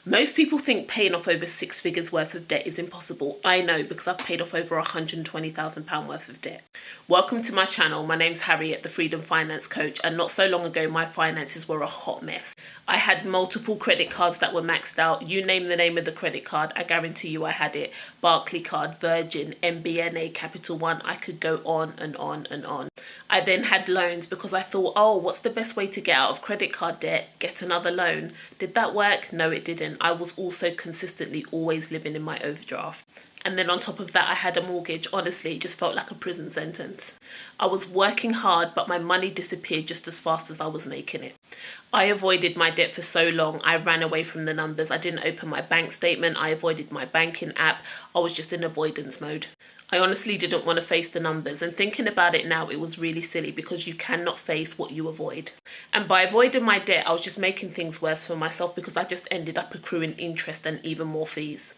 Most people think paying off over six figures worth of debt is impossible. I know, because I've paid off over £120,000 worth of debt. Welcome to my channel. My name's Harriet, the Freedom Finance Coach, and not so long ago my finances were a hot mess. I had multiple credit cards that were maxed out. You name the name of the credit card, I guarantee you I had it. Barclaycard, Virgin, MBNA, Capital One, I could go on and on and on. I then had loans because I thought, oh, what's the best way to get out of credit card debt? Get another loan. Did that work? No, it didn't. I was also consistently always living in my overdraft. And then on top of that, I had a mortgage. Honestly, it just felt like a prison sentence. I was working hard, but my money disappeared just as fast as I was making it. I avoided my debt for so long. I ran away from the numbers. I didn't open my bank statement. I avoided my banking app. I was just in avoidance mode. I honestly didn't want to face the numbers, and thinking about it now, it was really silly because you cannot face what you avoid. And by avoiding my debt, I was just making things worse for myself because I just ended up accruing interest and even more fees.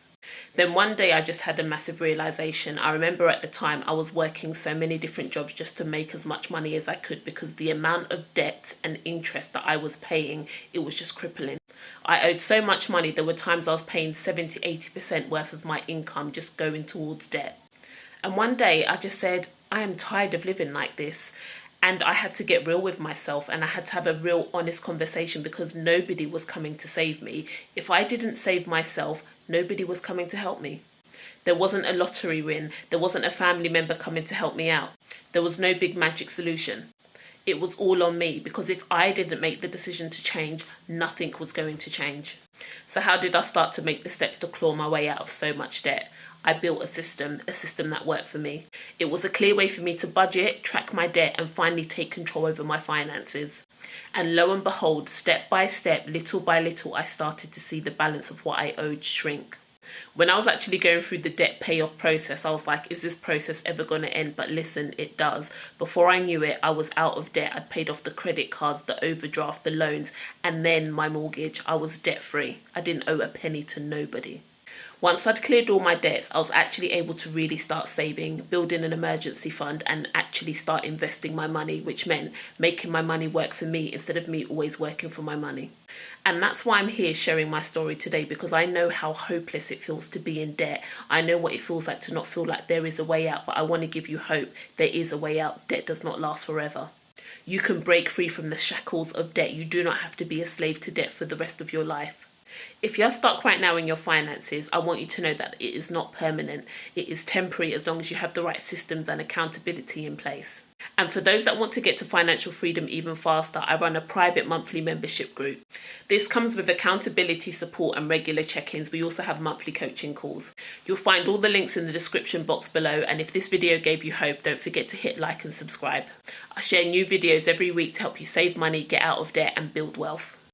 Then one day I just had a massive realization. I remember at the time I was working so many different jobs just to make as much money as I could because the amount of debt and interest that I was paying, it was just crippling. I owed so much money. There were times I was paying 70-80% worth of my income just going towards debt. And one day I just said, I am tired of living like this. And I had to get real with myself, and I had to have a real honest conversation because nobody was coming to save me. If I didn't save myself, nobody was coming to help me. There wasn't a lottery win. There wasn't a family member coming to help me out. There was no big magic solution. It was all on me because if I didn't make the decision to change, nothing was going to change. So how did I start to make the steps to claw my way out of so much debt? I built a system that worked for me. It was a clear way for me to budget, track my debt, and finally take control over my finances. And lo and behold, step by step, little by little, I started to see the balance of what I owed shrink. When I was actually going through the debt payoff process, I was like, is this process ever going to end? But listen, it does. Before I knew it, I was out of debt. I'd paid off the credit cards, the overdraft, the loans, and then my mortgage. I was debt free. I didn't owe a penny to nobody. Once I'd cleared all my debts, I was actually able to really start saving, building an emergency fund, and actually start investing my money, which meant making my money work for me instead of me always working for my money. And that's why I'm here sharing my story today, because I know how hopeless it feels to be in debt. I know what it feels like to not feel like there is a way out, but I want to give you hope. There is a way out. Debt does not last forever. You can break free from the shackles of debt. You do not have to be a slave to debt for the rest of your life. If you're stuck right now in your finances, I want you to know that it is not permanent. It is temporary as long as you have the right systems and accountability in place. And for those that want to get to financial freedom even faster, I run a private monthly membership group. This comes with accountability support and regular check-ins. We also have monthly coaching calls. You'll find all the links in the description box below. And if this video gave you hope, don't forget to hit like and subscribe. I share new videos every week to help you save money, get out of debt, and build wealth.